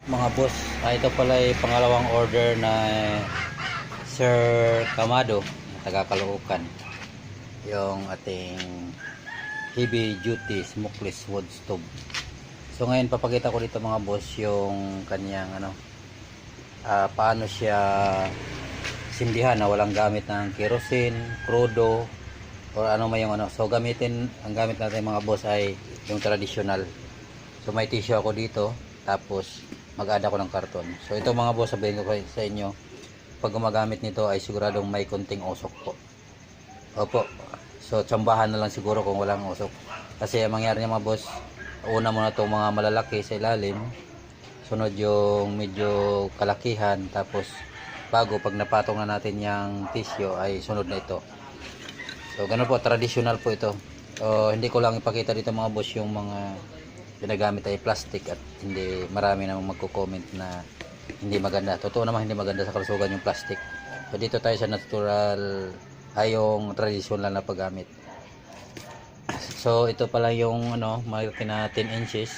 Mga boss, ito pala ay pangalawang order na Sir Kamado na taga Caloocan, yung ating heavy duty smokeless wood stove. So ngayon papakita ko dito mga boss yung kanyang paano siya sindihan na walang gamit ng kerosene, crudo or ano may yung So ang gamit natin mga boss ay yung traditional. So may tissue ako dito, tapos mag-add ako ng karton. So ito mga boss, sabihin ko sa inyo, pag gumagamit nito ay siguradong may konting usok po. Opo. So tsambahan na lang siguro kung walang usok. Kasi ang mangyari niya mga boss, una muna itong mga malalaki sa ilalim, sunod yung medyo kalakihan, tapos bago pag napatong na natin yung tissue ay sunod na ito. So ganun po, traditional po ito. Hindi ko lang ipakita dito mga boss yung mga ginagamit ay plastic at hindi marami namang magko-comment na hindi maganda. Totoo naman hindi maganda sa kalusugan yung plastic. So dito tayo sa natural ay yung traditional na paggamit. So ito pala yung malaki na 10 inches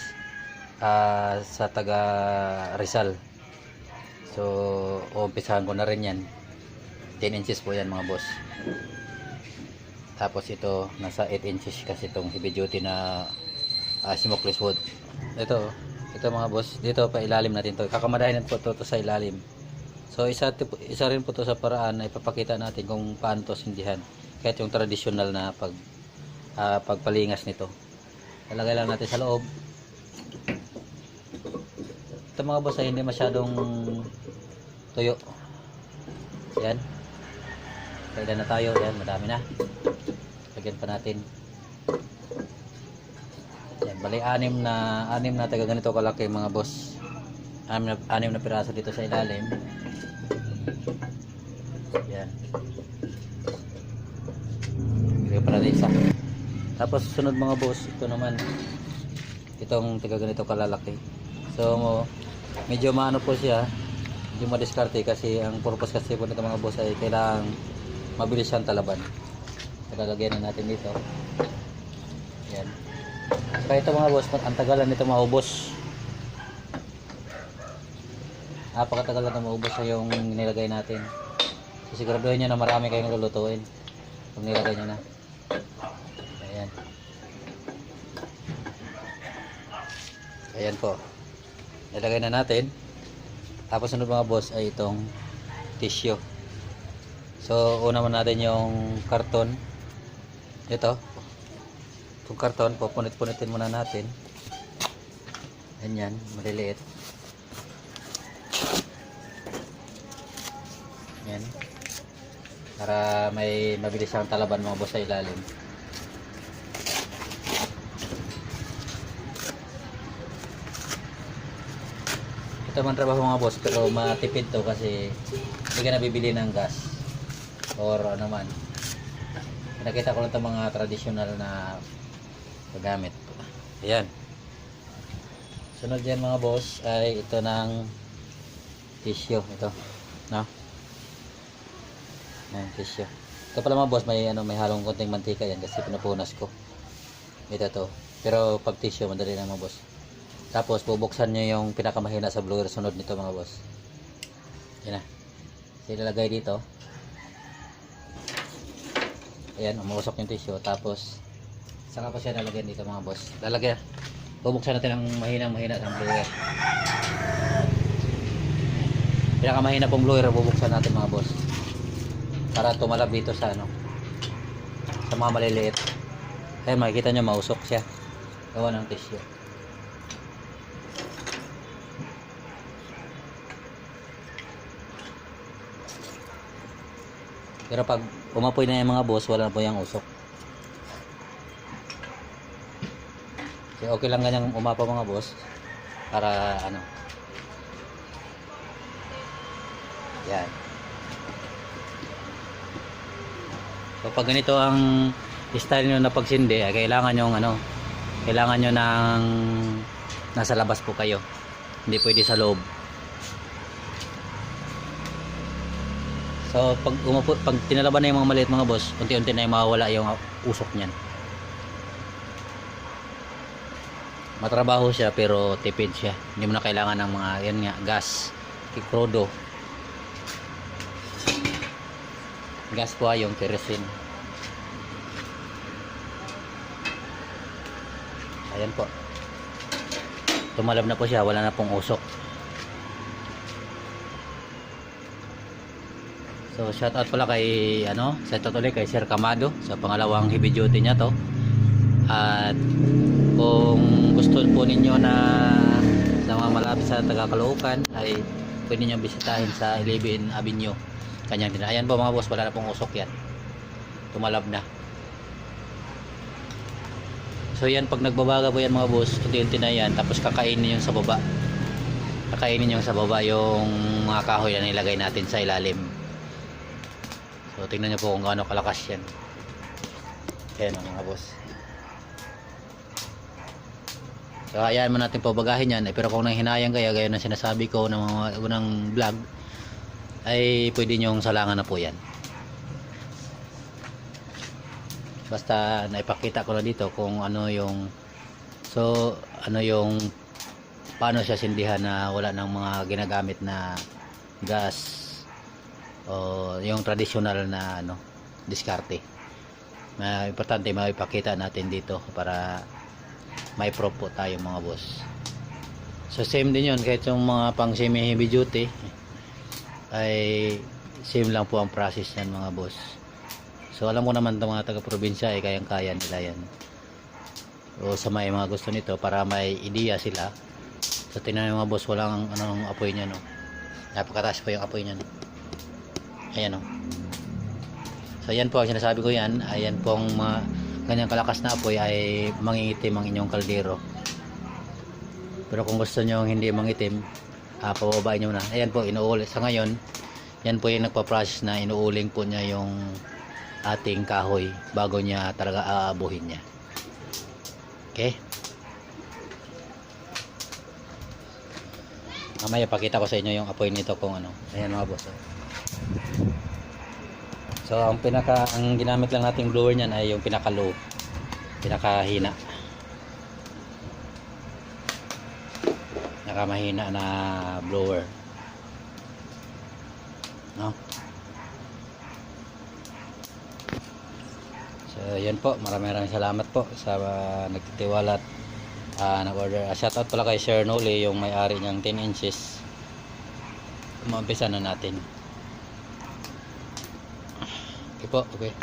sa taga Rizal. So umpisahan ko na rin yan. 10 inches po yan mga boss. Tapos ito nasa 8 inches kasi itong heavy duty na smokeless wood. Ito mga boss, dito pa ilalim natin to. Kakamadahin po to sa ilalim. So isa rin po to sa paraan na ipapakita natin kung paano to sindihan. Kahit yung traditional na pagpalingas nito. Lalagay lang natin sa loob. Ito mga boss ay hindi masyadong tuyo. Yan. Kailan na tayo. Yan, madami na. Lagyan pa natin. Yan, bali anim na taga ganito kalaki mga boss. Anim na piraso dito sa ilalim. Yan. Bigyan pa natin isa. Tapos sunod mga boss, ito naman. Itong taga ganito kalalaki. So medyo maano po siya. Medyo madiskarte kasi ang purpose kasi po nito mga boss ay kailangang mabilis siyang talaban. Lalagyan na natin dito. Yan. Kaya ito mga boss, ang tagalan nito maubos. Napakatagal na maubos sa yung nilagay natin. So, siguraduhin nyo na marami kayong lulutuin pag nilagay nyo na. Ayan. Ayan po. Nilagay na natin. Tapos sunod mga boss ay itong tissue. So una muna natin yung karton. Ito. Itong karton, pupunit-punitin muna natin. Ganyan, maliliit. Yan. Para may mabilis ang talaban mga boss sa ilalim. Ito man trabaho mga boss, pero matipid to kasi hindi ka nabibili ng gas or ano man. Nakita ko lang itong mga traditional na paggamit. Ayan. Sunod yan mga boss ay ito ng tissue. Ito. No? Ayan, tissue. Ito pala mga boss, may halong konting mantika yan kasi pinapunas ko. Ito to. Pero pag tissue, madali lang mga boss. Tapos bubuksan nyo yung pinakamahina sa blower. Sunod nito mga boss. Yan na. Ilalagay dito. Ayan, umusok yung tissue. Tapos saka pa siya lalagyan dito mga boss. Lalagyan. Bubuksan natin ang mahina sa blower. Pinakamahina pong blower bubuksan natin mga boss. Para tumalab dito sa sa mga maliliit. Ayan, makikita nyo mausok siya. Gawa ng tissue. Pero pag umapoy na yung mga boss, wala na po yung usok. So, okay lang ganyang umapaw mga boss. Para yan. So pag ganito ang style nyo na pagsindi, kailangan nyo kailangan nyo ng nasa labas po kayo. Hindi pwede sa loob. So pag tinalaban na yung mga maliit mga boss, unti-unti na yung mawawala yung usok niyan. matrabaho siya pero tipid siya. Hindi mo na kailangan ng mga yan nga gas, kikrodo. Gas po yung kerosene. Ayan po. Tumalab na po siya, wala na pong usok. So shout out pala kay shout out ulit kay Sir Camado sa pangalawang heavy duty niya to. At kung gusto po ninyo na sa mga malapit sa Taga-Caloocan ay pwede niyo bisitahin sa 11 Avenue. Kanyang din. Ayan po mga boss, wala na pong usok yan. Tumalab na. So yan, pag nagbabaga po yan mga boss, unti-unti na yan, tapos kakainin yung sa baba. Kakainin yung sa baba yung mga kahoy na nilagay natin sa ilalim. So tingnan nyo po kung gaano kalakas yan. Ayan mga boss. So hayaan mo natin pabagahin yan. Pero kung nanghinayang kaya gaya ng sinasabi ko ng mga unang vlog, ay pwede nyong salangan na po yan. Basta naipakita ko na dito kung ano yung paano siya sindihan na wala ng mga ginagamit na gas o yung traditional na diskarte. Importante maipakita natin dito para may proof po tayo mga boss. So same din yun, kahit yung mga pang semi heavy duty ay same lang po ang process yan mga boss. So alam ko naman itong mga taga-probinsya ay kayang-kaya nila yan. O sa may mga gusto nito para may ideya sila. So tingnan mga boss, walang apoy niya napakataas po yung apoy niya Ayan So ayan po ang sinasabi ko yan. Ayan po ang ganyang kalakas na apoy ay mangingitim ang inyong kaldero. Pero kung gusto nyo hindi mangitim, pababain nyo na. Ayan po, inuulit sa ngayon. Yan po yung nagpa-process na inuuling po niya yung ating kahoy bago niya talaga aabuhin niya. Okay. Mamaya pakita ko sa inyo yung apoy nito kung Ayan mga boss. So ang ginamit lang nating blower niyan ay yung pinaka low, pinakahina. Nakamahina na blower. So yan po, maraming salamat po sa nagtitiwala at nag-order. Shout out pala kay Sir Noli, yung may-ari niyang 10 inches. Umampisa na natin. Okay po, okay.